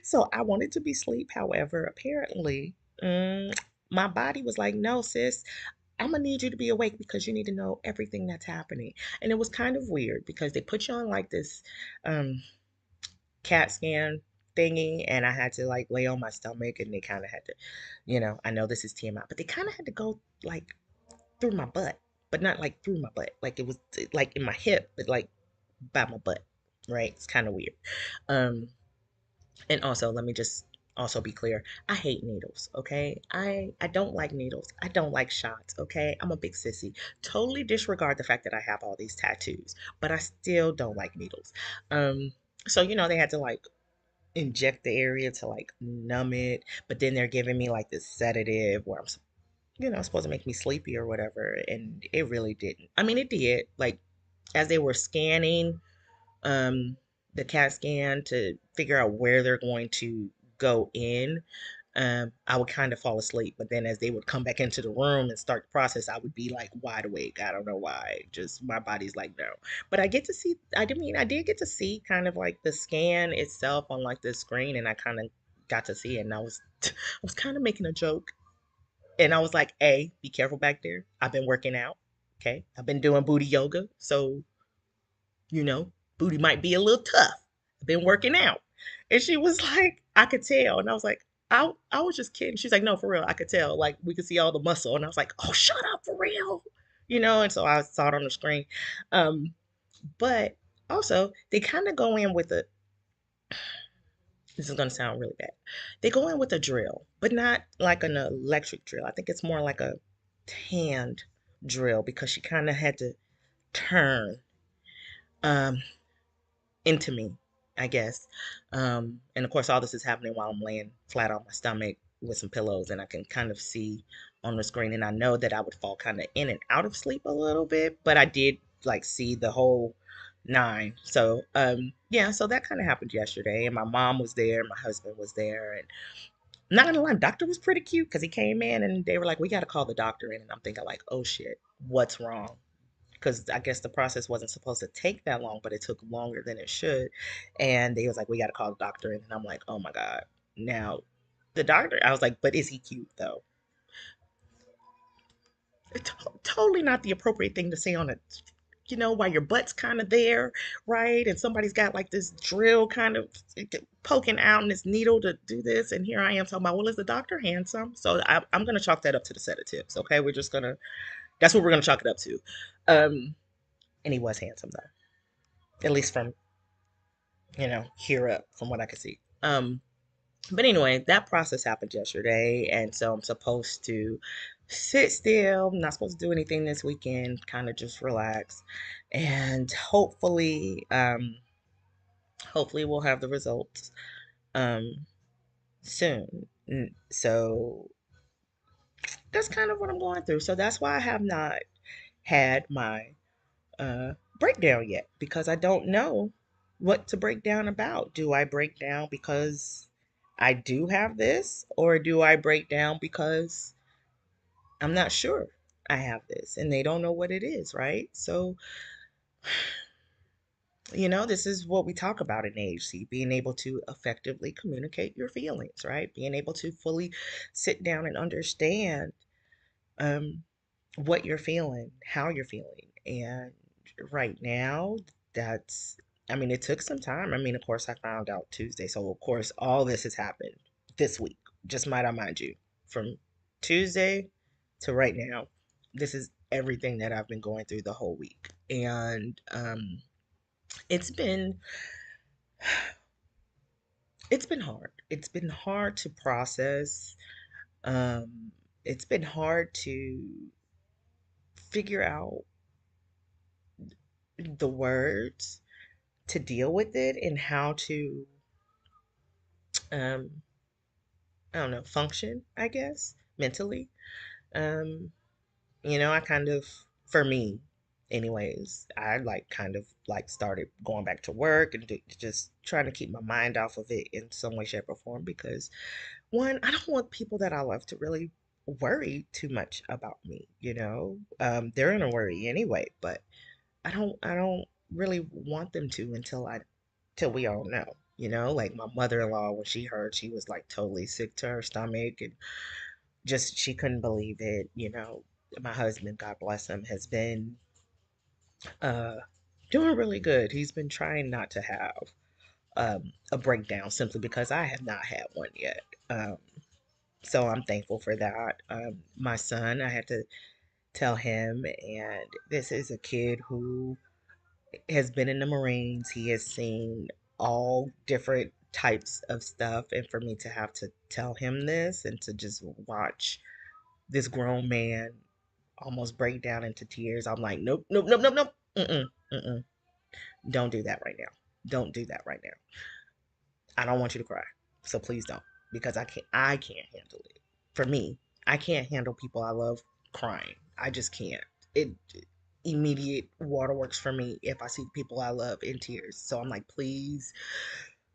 so I wanted to be asleep. However, apparently, my body was like, no, sis, I'm gonna need you to be awake because you need to know everything that's happening. And it was kind of weird because they put you on like this um CAT scan thingy, and I had to like lay on my stomach, and they kind of had to, I know this is TMI, but they kind of had to go like through my butt, but not like through my butt. Like it was like in my hip, but like by my butt, right? It's kind of weird. Um, and also, let me just also be clear. I hate needles, okay? I don't like needles. I don't like shots, okay? I'm a big sissy. Totally disregard the fact that I have all these tattoos, but I still don't like needles. Um, so they had to like inject the area to like numb it, but then they're giving me like this sedative where I'm supposed to make me sleepy or whatever, and it really didn't. I mean, it did. Like as they were scanning um the CAT scan to figure out where they're going to go in, I would kind of fall asleep, but then as they would come back into the room and start the process, I would be like wide awake. I don't know why. Just my body's like no. But I did get to see kind of like the scan itself on like the screen, and I kind of got to see it, and I was kind of making a joke, and I was like, "Hey, be careful back there. I've been working out. Okay, I've been doing booty yoga, so you know, booty might be a little tough. I've been working out." And she was like, I could tell. And I was like, I was just kidding. She's like, no, for real. I could tell. Like, we could see all the muscle. And I was like, oh, shut up, for real. And so I saw it on the screen. Um, but also, they kind of go in with this is going to sound really bad. They go in with a drill, but not like an electric drill. I think it's more like a hand drill because she kind of had to turn. Um, into me, I guess. And of course, all this is happening while I'm laying flat on my stomach with some pillows, and I can kind of see on the screen. And I know that I would fall kind of in and out of sleep a little bit, but I did like see the whole nine. So, yeah, so that kind of happened yesterday. And my mom was there, my husband was there, and I'm not gonna lie, the doctor was pretty cute because he came in and they were like, "We got to call the doctor in," and I'm thinking like, "Oh shit, what's wrong?" Because I guess the process wasn't supposed to take that long, but it took longer than it should. And they was like, we got to call the doctor in. And I'm like, oh my God. Now, the doctor, I was like, but is he cute though? Totally not the appropriate thing to say on while your butt's kind of there, right? And somebody's got like this drill kind of poking out and this needle to do this. And here I am talking about, well, is the doctor handsome? So I'm going to chalk that up to the sedatives. Okay. That's what we're going to chalk it up to. Um, and he was handsome though, at least from here up from what I could see. But anyway, that process happened yesterday, and so I'm supposed to sit still. I'm not supposed to do anything this weekend, kind of just relax, and hopefully we'll have the results um soon. So that's kind of what I'm going through. So that's why I have not had my uh, breakdown yet because I don't know what to break down about. Do I break down because I do have this, or do I break down because I'm not sure I have this and they don't know what it is, right? So This is what we talk about in AHC, being able to effectively communicate your feelings, right? Being able to fully sit down and understand um, what you're feeling, how you're feeling. And right now, that's, I mean, it took some time. I mean, of course, I found out Tuesday. So, of course, all this has happened this week. Just might I mind you, from Tuesday to right now, this is everything that I've been going through the whole week. And it's been it's been hard. It's been hard to process. Um, it's been hard to figure out the words to deal with it and how to, um, I don't know, function, I guess, mentally. Um, I kind of, for me, anyways, I like kind of like started going back to work and just trying to keep my mind off of it in some way, shape, or form because one, I don't want people that I love to really worry too much about me, they're gonna worry anyway, but I don't really want them to till we all know. Like my mother-in-law, when she heard, she was like totally sick to her stomach and just she couldn't believe it. My husband, God bless him, has been uh doing really good. He's been trying not to have a breakdown simply because I have not had one yet. Um, So I'm thankful for that. My son, I had to tell him, and this is a kid who has been in the Marines. He has seen all different types of stuff. And for me to have to tell him this and to just watch this grown man almost break down into tears, I'm like, nope, nope, nope, nope, nope. Mm-mm, mm-mm. Don't do that right now. Don't do that right now. I don't want you to cry. So please don't, because I can't handle it. For me, I can't handle people I love crying. I just can't. It immediate waterworks for me if I see people I love in tears. So I'm like, please,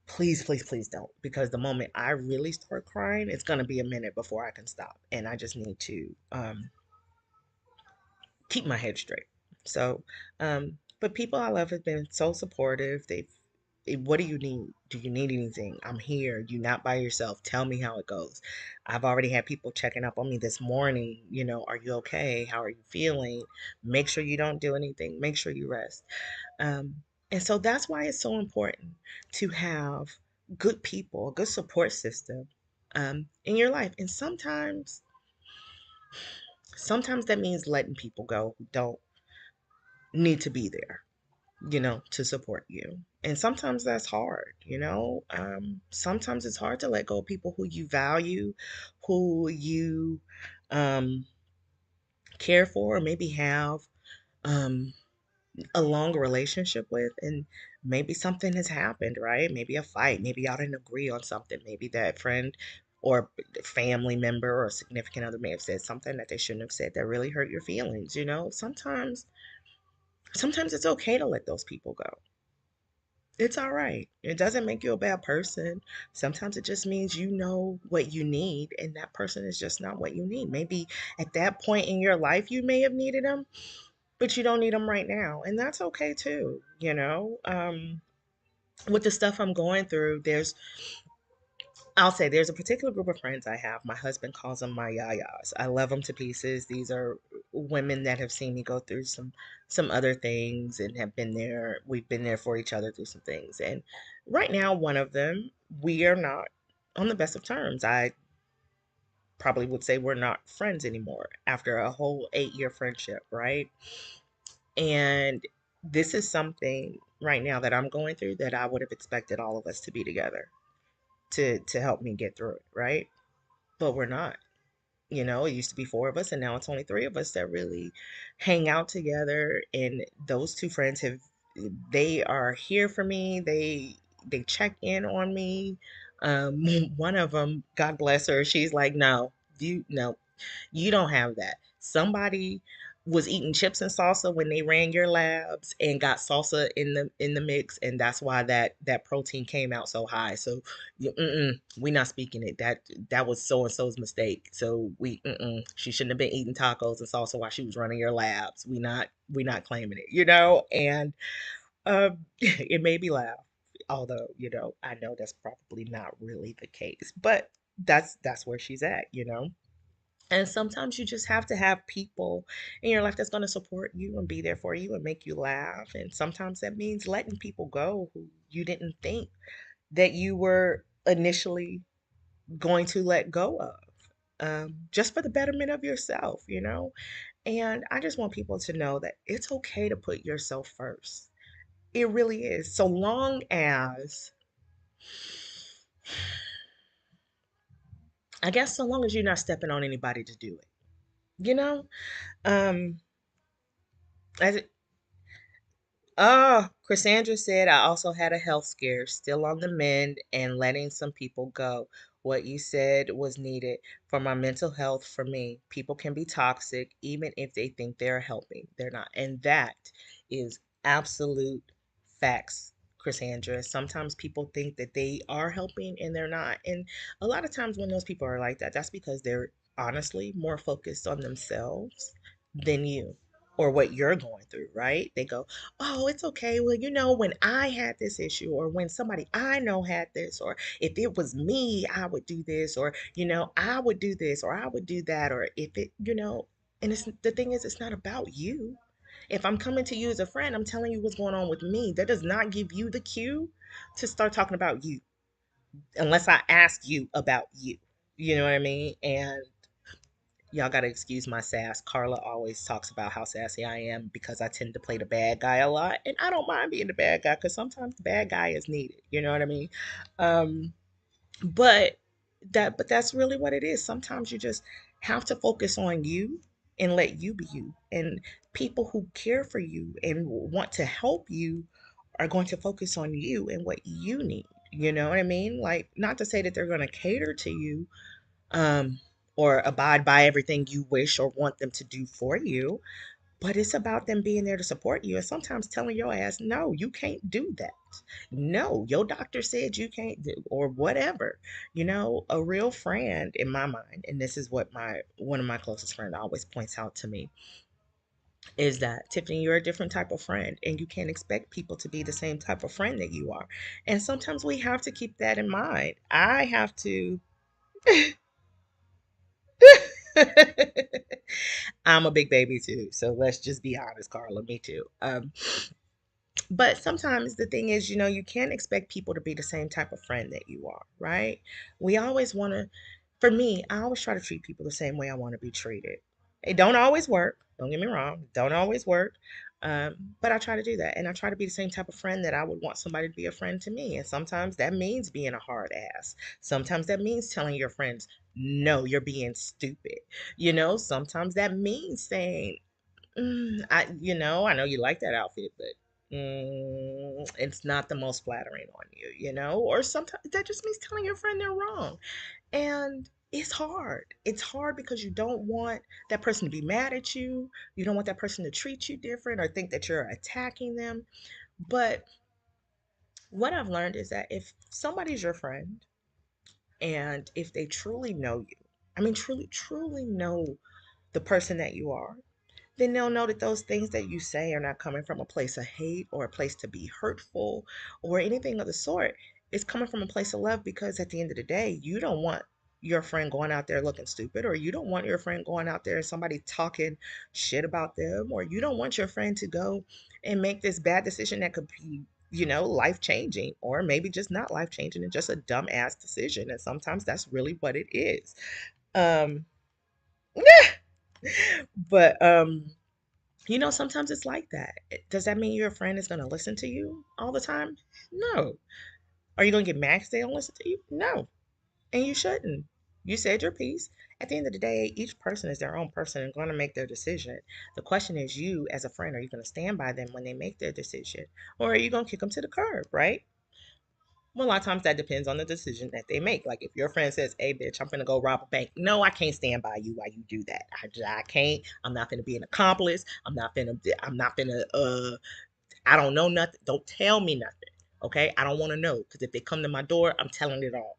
please, please, please don't. Because the moment I really start crying, it's gonna be a minute before I can stop. And I just need to keep my head straight. So, but people I love have been so supportive. What do you need? Do you need anything? I'm here. You're not by yourself. Tell me how it goes. I've already had people checking up on me this morning. Are you okay? How are you feeling? Make sure you don't do anything. Make sure you rest. Um, and so that's why it's so important to have good people, a good support system in your life. And sometimes that means letting people go who don't need to be there, to support you. And sometimes that's hard, sometimes it's hard to let go of people who you value, who you um, care for, or maybe have um, a long relationship with. And maybe something has happened, right? Maybe a fight, maybe y'all didn't agree on something, maybe that friend or family member or significant other may have said something that they shouldn't have said that really hurt your feelings. Sometimes it's okay to let those people go. It's all right. It doesn't make you a bad person. Sometimes it just means you know what you need, and that person is just not what you need. Maybe at that point in your life, you may have needed them, but you don't need them right now. And that's okay too. With the stuff I'm going through, I'll say there's a particular group of friends I have. My husband calls them my yayas. I love them to pieces. These are women that have seen me go through some other things and have been there. We've been there for each other through some things. And right now, one of them, we are not on the best of terms. I probably would say we're not friends anymore after a whole 8-year friendship, right? And this is something right now that I'm going through that I would have expected all of us to be together to help me get through it, right? But we're not. It used to be 4 of us, and now it's only 3 of us that really hang out together. And those 2 friends they are here for me. They check in on me. One of them, God bless her, she's like, no, you don't have that. Somebody was eating chips and salsa when they ran your labs and got salsa in the mix, and that's why that protein came out so high. So, we not speaking it. That was so and so's mistake. So she shouldn't have been eating tacos and salsa while she was running your labs. We not claiming it. And It made me laugh, although, I know that's probably not really the case, but that's where she's at, you know? And sometimes you just have to have people in your life that's going to support you and be there for you and make you laugh. And sometimes that means letting people go who you didn't think that you were initially going to let go of, just for the betterment of yourself, you know? And I just want people to know that it's okay to put yourself first. It really is. So long as, I guess, so long as you're not stepping on anybody to do it, you know? Um, as Cassandra said, I also had a health scare, still on the mend and letting some people go. What you said was needed for my mental health for me. People can be toxic even if they think they're helping. They're not. And that is absolute facts, Cassandra. Sometimes people think that they are helping and they're not. And a lot of times when those people are like that, that's because they're honestly more focused on themselves than you or what you're going through, right? They go, oh, it's okay. Well, when I had this issue, or when somebody I know had this, or if it was me, I would do this, or, I would do this, or I would do that, or if it, and the thing is, it's not about you. If I'm coming to you as a friend, I'm telling you what's going on with me. That does not give you the cue to start talking about you unless I ask you about you. You know what I mean? And y'all gotta excuse my sass. Carla always talks about how sassy I am because I tend to play the bad guy a lot, and I don't mind being the bad guy because sometimes the bad guy is needed. You know what I mean? Um, but that's really what it is. Sometimes you just have to focus on you and let you be you. And people who care for you and want to help you are going to focus on you and what you need. You know what I mean? Like, not to say that they're going to cater to you, um, or abide by everything you wish or want them to do for you. But it's about them being there to support you and sometimes telling your ass, no, you can't do that. No, your doctor said you can't do, or whatever. A real friend in my mind, and this is what my one of my closest friends always points out to me, is that Tiffany, you're a different type of friend, and you can't expect people to be the same type of friend that you are. And sometimes we have to keep that in mind. I have to. I'm a big baby too. So let's just be honest, Carla. Me too. But sometimes the thing is, you can't expect people to be the same type of friend that you are, right? We always want to, for me, I always try to treat people the same way I want to be treated. It don't always work. Don't get me wrong. Don't always work. But I try to do that. And I try to be the same type of friend that I would want somebody to be a friend to me. And sometimes that means being a hard ass. Sometimes that means telling your friends, no, you're being stupid. Sometimes that means saying, I know you like that outfit, but it's not the most flattering on you. Or sometimes that just means telling your friend they're wrong. And it's hard. It's hard because you don't want that person to be mad at you. You don't want that person to treat you different or think that you're attacking them. But what I've learned is that if somebody's your friend and if they truly know you, I mean, truly, truly know the person that you are, then they'll know that those things that you say are not coming from a place of hate or a place to be hurtful or anything of the sort. It's coming from a place of love because at the end of the day, you don't want your friend going out there looking stupid, or you don't want your friend going out there and somebody talking shit about them, or you don't want your friend to go and make this bad decision that could be, life changing, or maybe just not life changing and just a dumb ass decision. And sometimes that's really what it is. Um, but sometimes it's like that. Does that mean your friend is going to listen to you all the time? No. Are you going to get mad because they don't listen to you? No. And you shouldn't. You said your piece. At the end of the day, each person is their own person and going to make their decision. The question is, you as a friend, are you going to stand by them when they make their decision? Or are you going to kick them to the curb, right? Well, a lot of times that depends on the decision that they make. Like if your friend says, "Hey, bitch, I'm gonna go rob a bank," no, I can't stand by you while you do that. I can't. I'm not gonna be an accomplice. I'm not gonna. I'm not gonna. I don't know nothing. Don't tell me nothing. Okay, I don't want to know because if they come to my door, I'm telling it all.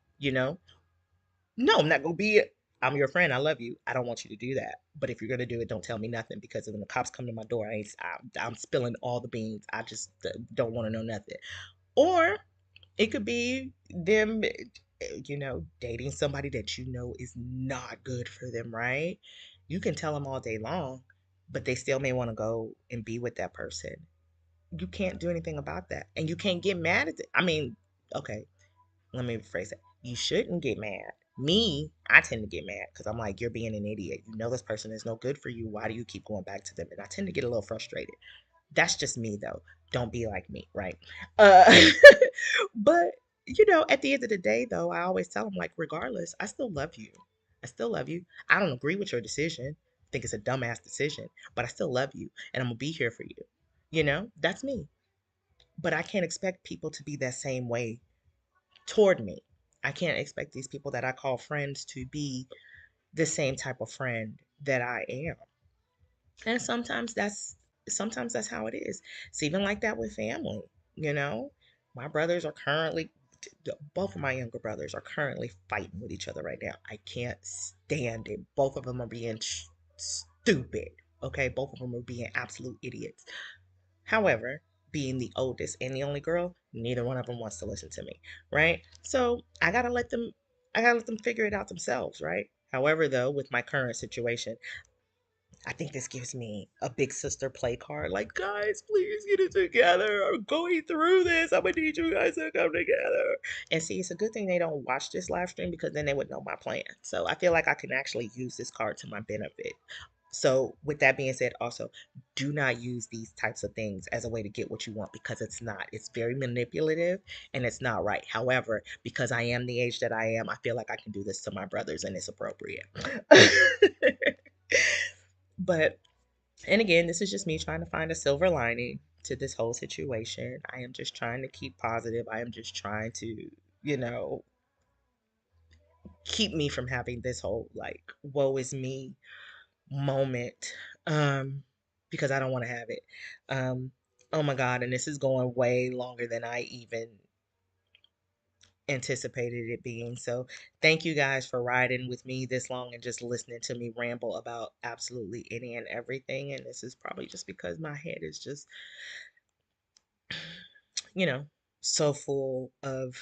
No, I'm not gonna be. I'm your friend. I love you. I don't want you to do that. But if you're gonna do it, don't tell me nothing because when the cops come to my door, I'm spilling all the beans. I just don't want to know nothing. Or it could be them, dating somebody that you know is not good for them, right? You can tell them all day long, but they still may want to go and be with that person. You can't do anything about that. And you can't get mad at it. I mean, okay, let me rephrase it. You shouldn't get mad. Me, I tend to get mad because I'm like, you're being an idiot. You know this person is no good for you. Why do you keep going back to them? And I tend to get a little frustrated. That's just me though. Don't be like me, right? Uh, but at the end of the day, though, I always tell them like, regardless, I still love you. I still love you. I don't agree with your decision. I think it's a dumbass decision, but I still love you, and I'm gonna be here for you. That's me. But I can't expect people to be that same way toward me. I can't expect these people that I call friends to be the same type of friend that I am. And sometimes that's how it is. It's even like that with family, you know? My brothers are currently both of my younger brothers are currently fighting with each other right now. I can't stand it. Both of them are being stupid. Okay, both of them are being absolute idiots. However, being the oldest and the only girl, neither one of them wants to listen to me, right? So I gotta let them figure it out themselves, right? However, though, with my current situation, I think this gives me a big sister play card. Like, guys, please get it together. I'm going through this. I'm gonna need you guys to come together. And see, it's a good thing they don't watch this live stream because then they would know my plan. So I feel like I can actually use this card to my benefit. So, with that being said, also do not use these types of things as a way to get what you want because it's not. It's very manipulative and it's not right. However, because I am the age that I am, I feel like I can do this to my brothers and it's appropriate. But and again, this is just me trying to find a silver lining to this whole situation. I am just trying to keep positive. I am just trying to, you know, keep me from having this whole like woe is me moment. Um because I don't want to have it. Um oh my god, and this is going way longer than I even anticipated it being. So, thank you guys for riding with me this long and just listening to me ramble about absolutely any and everything. And this is probably just because my head is just, you know, so full of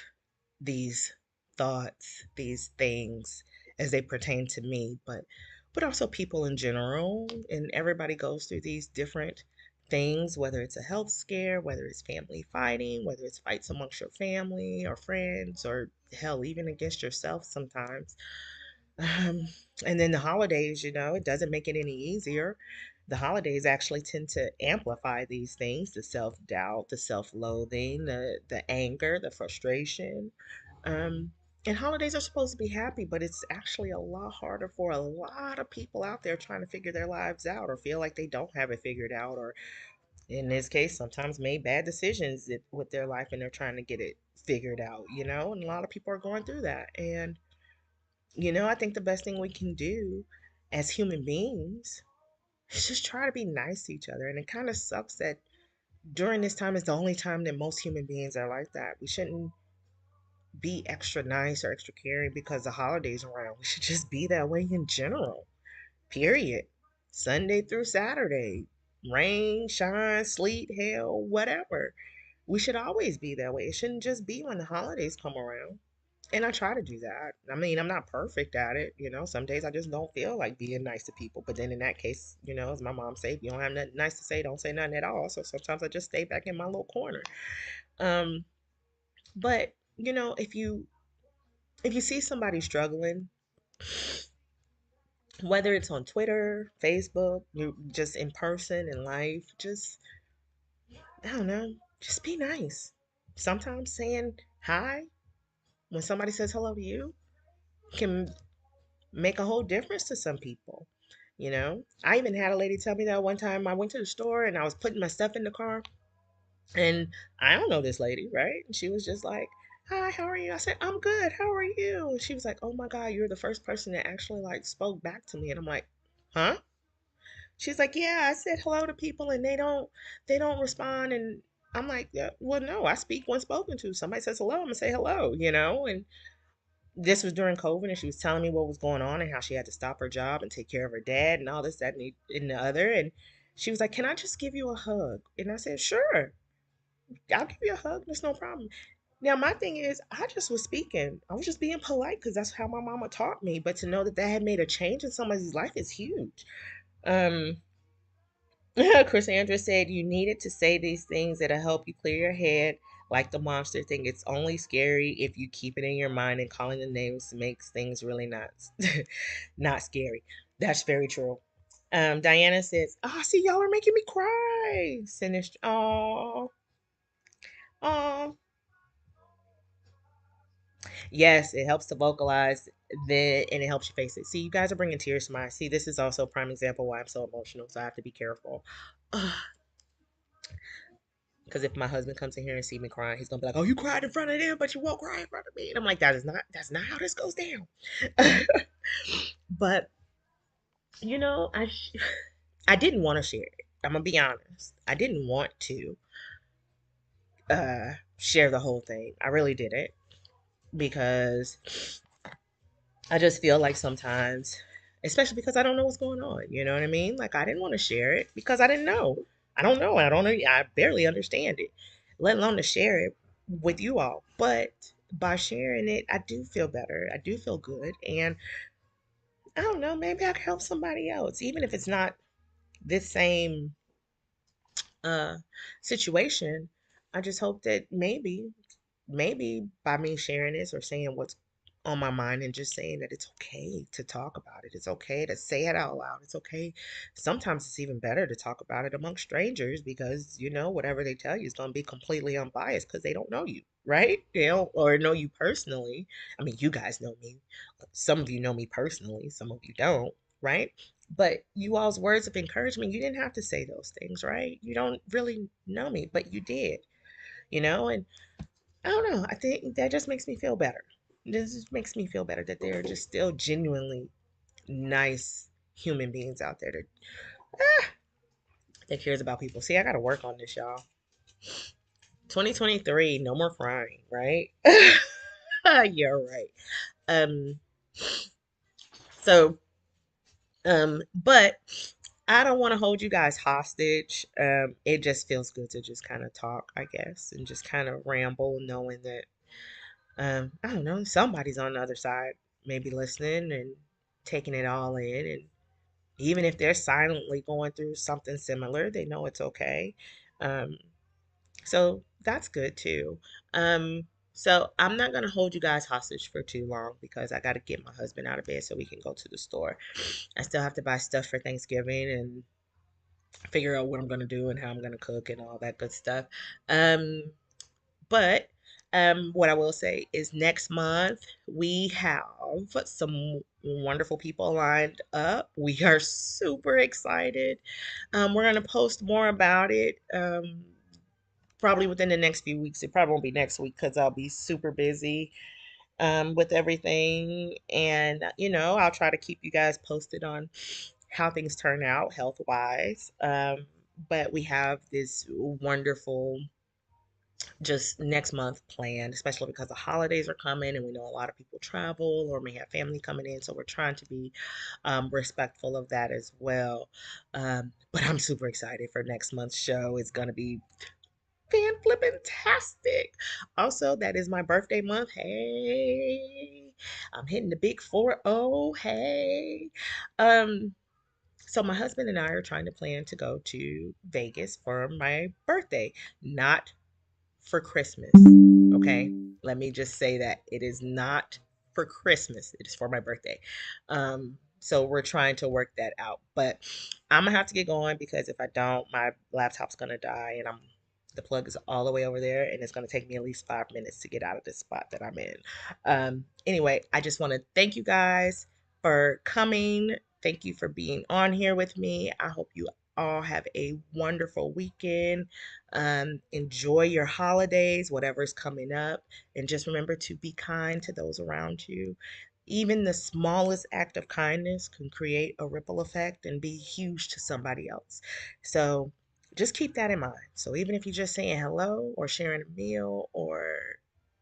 these thoughts, these things as they pertain to me, but also people in general. And everybody goes through these different things, whether it's a health scare, whether it's family fighting, whether it's fights amongst your family or friends, or hell, even against yourself sometimes. Um, and then the holidays, it doesn't make it any easier. The holidays actually tend to amplify these things, the self-doubt, the self-loathing, the anger, the frustration. Um, and holidays are supposed to be happy, but it's actually a lot harder for a lot of people out there trying to figure their lives out or feel like they don't have it figured out, or in this case, sometimes made bad decisions with their life and they're trying to get it figured out, and a lot of people are going through that. And I think the best thing we can do as human beings is just try to be nice to each other. And it kind of sucks that during this time is the only time that most human beings are like that. We shouldn't be extra nice or extra caring because the holidays around. We should just be that way in general. Period. Sunday through Saturday. Rain, shine, sleet, hail, whatever. We should always be that way. It shouldn't just be when the holidays come around. And I try to do that. I mean, I'm not perfect at it. Some days I just don't feel like being nice to people. But then in that case, as my mom said, if you don't have nothing nice to say, don't say nothing at all. So sometimes I just stay back in my little corner. Um, but if you see somebody struggling, whether it's on Twitter, Facebook, you just in person in life, just I don't know, just be nice. Sometimes saying hi when somebody says hello to you can make a whole difference to some people. I even had a lady tell me that one time I went to the store and I was putting my stuff in the car, and I don't know this lady, right? And she was just like, "Hi, how are you?" I said, "I'm good. How are you?" And she was like, "Oh my God, you're the first person that actually like spoke back to me." And I'm like, "Huh?" She's like, "Yeah, I said hello to people and they don't respond." And I'm like, "Yeah, well, no, I speak when spoken to. Somebody says hello, I'm gonna say hello, And this was during COVID, and she was telling me what was going on and how she had to stop her job and take care of her dad and all this, that, and the other. And she was like, "Can I just give you a hug?" And I said, "Sure, I'll give you a hug. There's no problem." Now, my thing is, I just was speaking. I was just being polite because that's how my mama taught me. But to know that that had made a change in somebody's life is huge. Um, Chris Andrews said you needed to say these things that'll help you clear your head, like the monster thing. It's only scary if you keep it in your mind, and calling the names makes things really not not scary. That's very true. Diana says, "Oh, see, y'all are making me cry." Finished. Oh, oh. Yes, it helps to vocalize and it helps you face it. See, you guys are bringing tears to my eyes. See, this is also a prime example why I'm so emotional, so I have to be careful. Because if my husband comes in here and see me crying, he's gonna be like, "Oh, you cried in front of them, but you won't cry in front of me." And I'm like, that's not how this goes down." But I didn't want to share it. I'm gonna be honest. I didn't want to share the whole thing. I really didn't because I just feel like sometimes, especially because I don't know what's going on. You know what I mean? Like I didn't want to share it because I didn't know. I don't know. I don't know. I barely understand it, let alone to share it with you all. But by sharing it, I do feel better. I do feel good, and I don't know. Maybe I can help somebody else, even if it's not this same uh situation. I just hope that maybe by me sharing this or saying what's on my mind and just saying that it's okay to talk about it. It's okay to say it out loud. It's okay. Sometimes it's even better to talk about it among strangers because whatever they tell you is going to be completely unbiased because they don't know you, right? They don't or know you personally. I mean, you guys know me. Some of you know me personally, some of you don't, right? But you all's words of encouragement, you didn't have to say those things, right? You don't really know me, but you did, and I don't know. I think that just makes me feel better. This just makes me feel better that there are just still genuinely nice human beings out there that cares about people. See, I got to work on this, y'all. 2023, no more crying, right? You're right. Um, so, but I don't want to hold you guys hostage. It just feels good to just kind of talk, I guess, and just kind of ramble, knowing that I don't know, somebody's on the other side, maybe listening and taking it all in. And even if they're silently going through something similar, they know it's okay. Um, so that's good too. Um, so I'm not gonna hold you guys hostage for too long because I gotta get my husband out of bed so we can go to the store. I still have to buy stuff for Thanksgiving and figure out what I'm gonna do and how I'm gonna cook and all that good stuff. Um, But what I will say is next month we have some wonderful people lined up. We are super excited. We're going to post more about it probably within the next few weeks. It probably won't be next week because I'll be super busy with everything. And, I'll try to keep you guys posted on how things turn out health wise. But we have this wonderful just next month planned, especially because the holidays are coming and we know a lot of people travel or may have family coming in. So we're trying to be respectful of that as well. But I'm super excited for next month's show. It's going to be fan flipping tastic. Also, that is my birthday month. Hey, I'm hitting the big 4-0. Hey. Um, so my husband and I are trying to plan to go to Vegas for my birthday, not for Christmas. Okay. Let me just say that it is not for Christmas. It is for my birthday. So we're trying to work that out. But I'm gonna have to get going because if I don't, my laptop's gonna die and the plug is all the way over there and it's gonna take me at least 5 minutes to get out of this spot that I'm in. Anyway, I just want to thank you guys for coming. Thank you for being on here with me. I hope you all have a wonderful weekend. Enjoy your holidays, whatever's coming up, and just remember to be kind to those around you. Even the smallest act of kindness can create a ripple effect and be huge to somebody else. So just keep that in mind. So even if you're just saying hello or sharing a meal or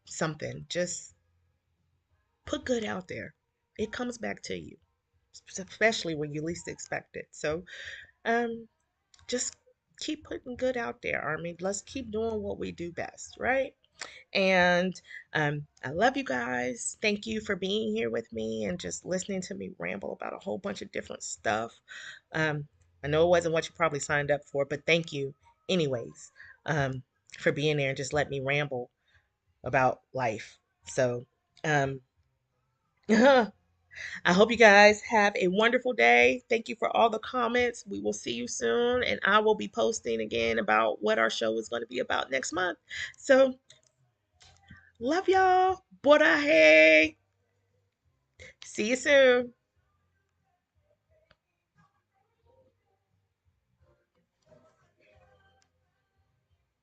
something, just Put good out there. It comes back to you, especially when you least expect it. So, um, just keep putting good out there, Army. Let's keep doing what we do best, right? And I love you guys. Thank you for being here with me and just listening to me ramble about a whole bunch of different stuff. Um, I know it wasn't what you probably signed up for, but thank you, anyways, um, for being there and just let me ramble about life. So, um, I hope you guys have a wonderful day. Thank you for all the comments. We will see you soon, and I will be posting again about what our show is going to be about next month. So, love y'all. Bora hey. See you soon.